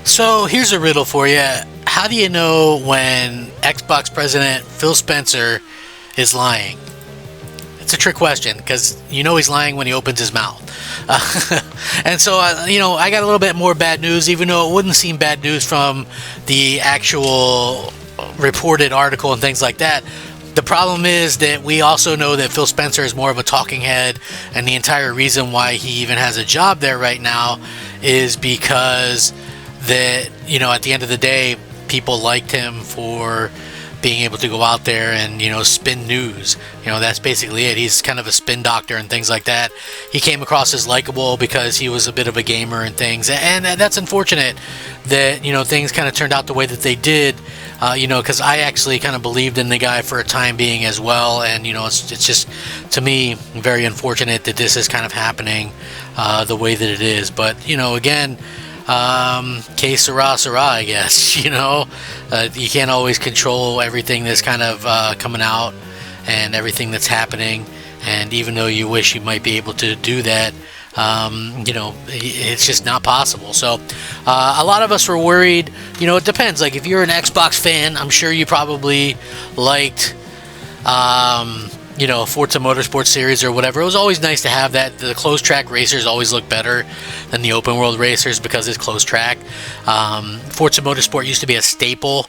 So here's a riddle for you. How do you know when Xbox president Phil Spencer is lying? It's a trick question because you know he's lying when he opens his mouth. And so, I got a little bit more bad news, even though it wouldn't seem bad news from the actual reported article and things like that. The problem is that we also know that Phil Spencer is more of a talking head, and the entire reason why he even has a job there right now is because that, at the end of the day, people liked him for being able to go out there and, spin news. That's basically it. He's kind of a spin doctor and things like that. He came across as likable because he was a bit of a gamer and things. And that's unfortunate that, things kind of turned out the way that they did, because I actually kind of believed in the guy for a time being as well. And, it's just, to me, very unfortunate that this is kind of happening the way that it is. But, again, que sera, sera, I guess. You can't always control everything that's kind of coming out and everything that's happening. And even though you wish you might be able to do that, it's just not possible. So a lot of us were worried. It depends. Like, if you're an Xbox fan, I'm sure you probably liked Forza Motorsport series or whatever. It was always nice to have that. The closed track racers always look better than the open world racers because it's closed track. Forza Motorsport used to be a staple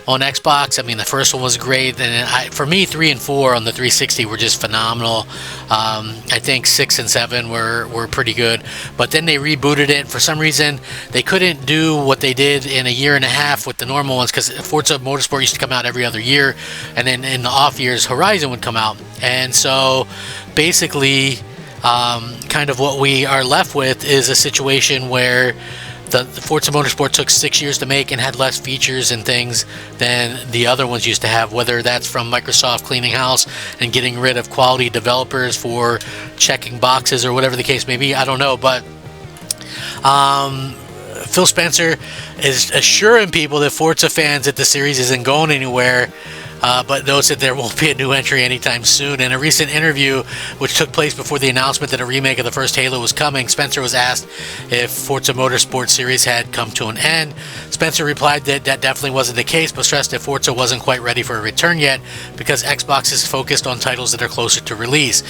on Xbox. I mean, the first one was great, and for me, 3 and 4 on the 360 were just phenomenal. I think 6 and 7 were pretty good, but then they rebooted it. For some reason, they couldn't do what they did in a year and a half with the normal ones, because Forza Motorsport used to come out every other year, and then in the off years, Horizon would come out. And so basically, kind of what we are left with is a situation where the Forza Motorsport took 6 years to make and had less features and things than the other ones used to have, whether that's from Microsoft cleaning house and getting rid of quality developers for checking boxes or whatever the case may be. I don't know, but Phil Spencer is assuring people that Forza fans that the series isn't going anywhere, but notes that there won't be a new entry anytime soon. In a recent interview, which took place before the announcement that a remake of the first Halo was coming, Spencer was asked if Forza Motorsport series had come to an end. Spencer replied that that definitely wasn't the case, but stressed that Forza wasn't quite ready for a return yet because Xbox is focused on titles that are closer to release.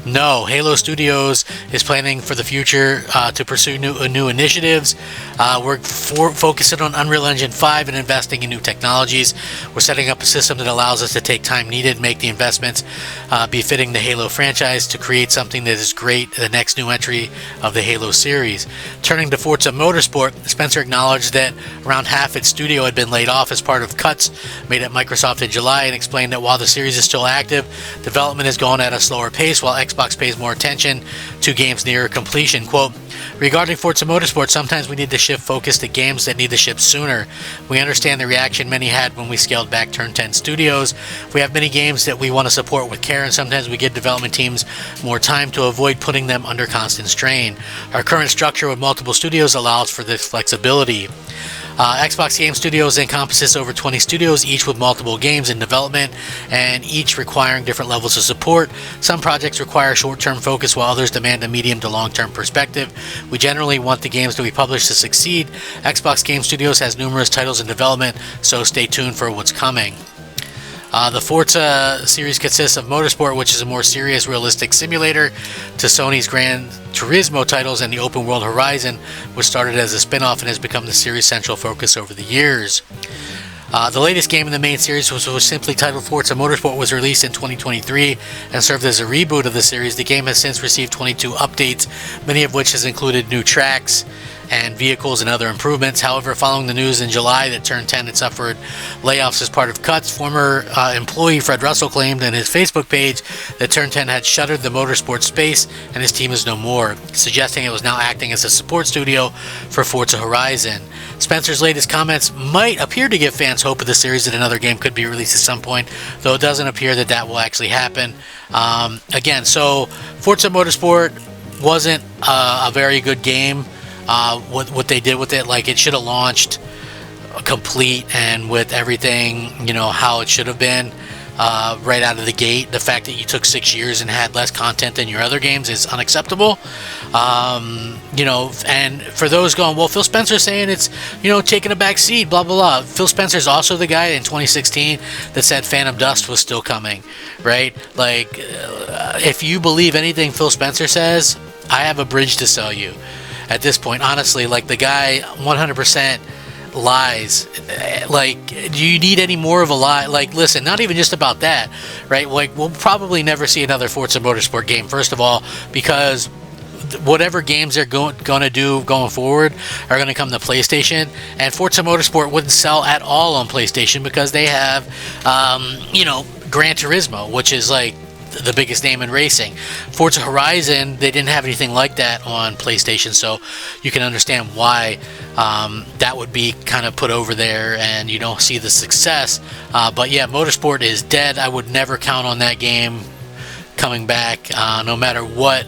No, Halo Studios is planning for the future to pursue new initiatives. We're focusing on Unreal Engine 5 and investing in new technologies. We're setting up a system that allows us to take time needed to make the investments befitting the Halo franchise to create something that is great, the next new entry of the Halo series. Turning to Forza Motorsport, Spencer acknowledged that around half its studio had been laid off as part of cuts made at Microsoft in July, and explained that while the series is still active, development is going at a slower pace while Xbox pays more attention to games near completion. Quote, regarding Forza Motorsport, sometimes we need to shift focus to games that need to ship sooner. We understand the reaction many had when we scaled back Turn 10 Studios. We have many games that we want to support with care, and sometimes we give development teams more time to avoid putting them under constant strain. Our current structure with multiple studios allows for this flexibility. Xbox Game Studios encompasses over 20 studios, each with multiple games in development and each requiring different levels of support. Some projects require short-term focus while others demand a medium to long-term perspective. We generally want the games that we publish to succeed. Xbox Game Studios has numerous titles in development, so stay tuned for what's coming. The Forza series consists of Motorsport, which is a more serious, realistic simulator, to Sony's Gran Turismo titles, and the open world Horizon, which started as a spin-off and has become the series' central focus over the years. The latest game in the main series, which was simply titled Forza Motorsport, was released in 2023 and served as a reboot of the series. The game has since received 22 updates, many of which has included new tracks and vehicles and other improvements. However, following the news in July that Turn 10 had suffered layoffs as part of cuts, former employee Fred Russell claimed on his Facebook page that Turn 10 had shuttered the motorsport space and his team is no more, suggesting it was now acting as a support studio for Forza Horizon. Spencer's latest comments might appear to give fans hope of the series that another game could be released at some point, though it doesn't appear that that will actually happen. Again, so Forza Motorsport wasn't a very good game. What they did with it, like, it should have launched complete and with everything, how it should have been. right out of the gate. The fact that you took 6 years and had less content than your other games is unacceptable. And for those going, well, Phil Spencer's saying it's, taking a back seat, blah, blah, blah. Phil Spencer's also the guy in 2016 that said Phantom Dust was still coming, right? Like, if you believe anything Phil Spencer says, I have a bridge to sell you. At this point, honestly, like, the guy 100% lies. Like, do you need any more of a lie? Like, listen, not even just about that, right? Like, we'll probably never see another Forza Motorsport game, first of all, because whatever games they're going to do going forward are going to come to PlayStation, and Forza Motorsport wouldn't sell at all on PlayStation because they have Gran Turismo, which is like the biggest name in racing. Forza Horizon, they didn't have anything like that on PlayStation, so you can understand why that would be kind of put over there and you don't see the success. But yeah, Motorsport is dead. I would never count on that game coming back, no matter what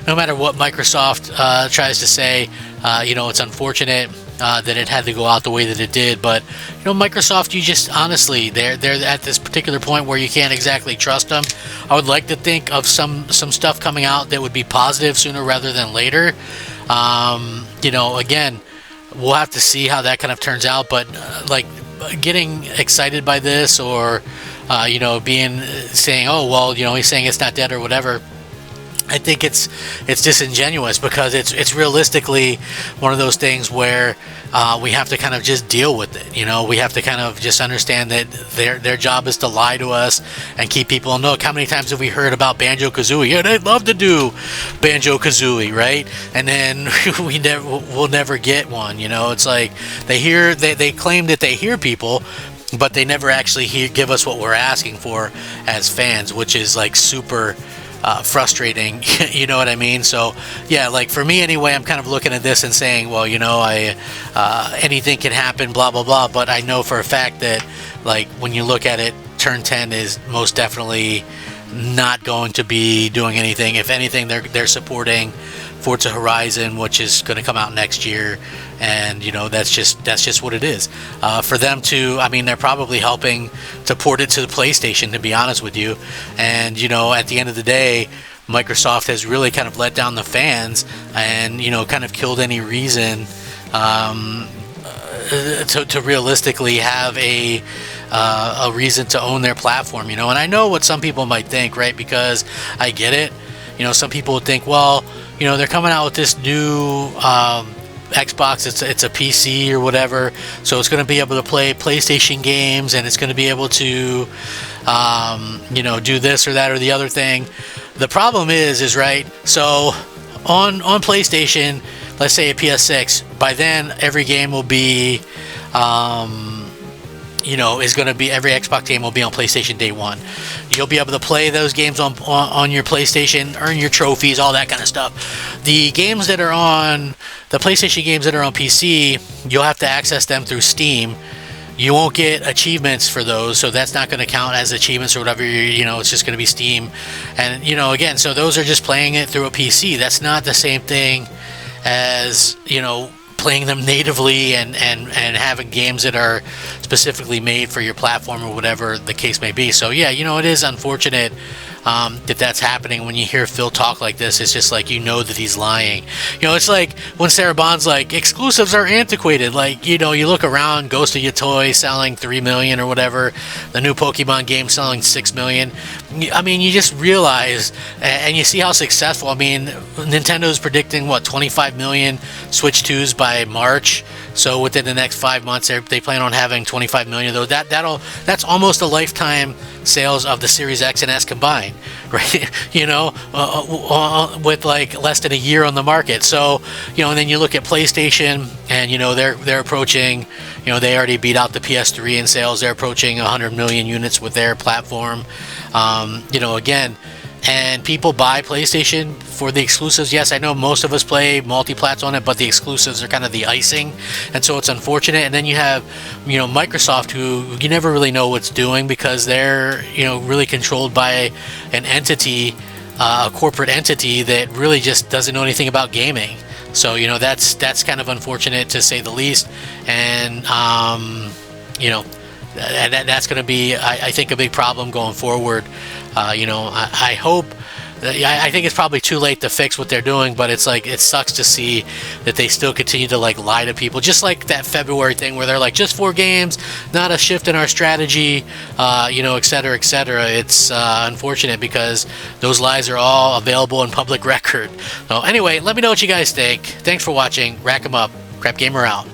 no matter what Microsoft tries to say. It's unfortunate that it had to go out the way that it did, but Microsoft, you just honestly, they're at this particular point where you can't exactly trust them. I would like to think of some stuff coming out that would be positive sooner rather than later. Again, we'll have to see how that kind of turns out, but getting excited by this or saying, oh well, he's saying it's not dead or whatever, I think it's disingenuous, because it's realistically one of those things where we have to kind of just deal with it. We have to kind of just understand that their job is to lie to us and keep people in the know. How many times have we heard about Banjo-Kazooie? Yeah, they'd love to do Banjo-Kazooie, right? And then we'll never get one. It's like they claim that they hear people, but they never actually give us what we're asking for as fans, which is like super frustrating. You know what I mean? So yeah, like for me anyway, I'm kind of looking at this and saying, well, anything can happen, blah blah blah, but I know for a fact that, like, when you look at it, Turn 10 is most definitely not going to be doing anything. If anything, they're supporting Forza Horizon, which is going to come out next year, and that's just what it is. For them to, they're probably helping to port it to the PlayStation, to be honest with you. And at the end of the day, Microsoft has really kind of let down the fans, and kind of killed any reason to realistically have a reason to own their platform. And I know what some people might think, right? Because I get it. Some people would think, well, they're coming out with this new Xbox. It's a PC or whatever, so it's going to be able to play PlayStation games, and it's going to be able to do this or that or the other thing. The problem is right, so on PlayStation, let's say a PS6, by then every game will be is going to be, every Xbox game will be on PlayStation day one. You'll be able to play those games on your PlayStation, earn your trophies, all that kind of stuff. The games that are on the PlayStation games that are on PC, you'll have to access them through Steam. You won't get achievements for those, so that's not going to count as achievements or whatever. It's just going to be Steam. And again, so those are just playing it through a PC. That's not the same thing as playing them natively and having games that are specifically made for your platform or whatever the case may be. So yeah, it is unfortunate that that's happening. When you hear Phil talk like this, it's just like, that he's lying. It's like when Sarah Bond's like, exclusives are antiquated. Like, you look around, Ghost of Your Toy selling 3 million or whatever, the new Pokemon game selling 6 million. You just realize, and you see how successful. Nintendo's predicting 25 million Switch 2s by March. So within the next 5 months, they plan on having 25 million. Though that's almost a lifetime sales of the Series X and S combined, right? With like less than a year on the market. So and then you look at PlayStation, and they're approaching, they already beat out the PS3 in sales. They're approaching 100 million units with their platform. Again. And people buy PlayStation for the exclusives. Yes, I know most of us play multi-plats on it, but the exclusives are kind of the icing, and so it's unfortunate. And then you have, Microsoft, who you never really know what's doing, because they're, really controlled by an entity, a corporate entity that really just doesn't know anything about gaming. So that's kind of unfortunate, to say the least. And that's going to be, I think, a big problem going forward. I hope. I think it's probably too late to fix what they're doing, but it's like, it sucks to see that they still continue to like lie to people, just like that February thing where they're like, just 4 games, not a shift in our strategy, et cetera, et cetera. It's unfortunate because those lies are all available in public record. So anyway, let me know what you guys think. Thanks for watching. Rack 'em up. Crap Gamer out.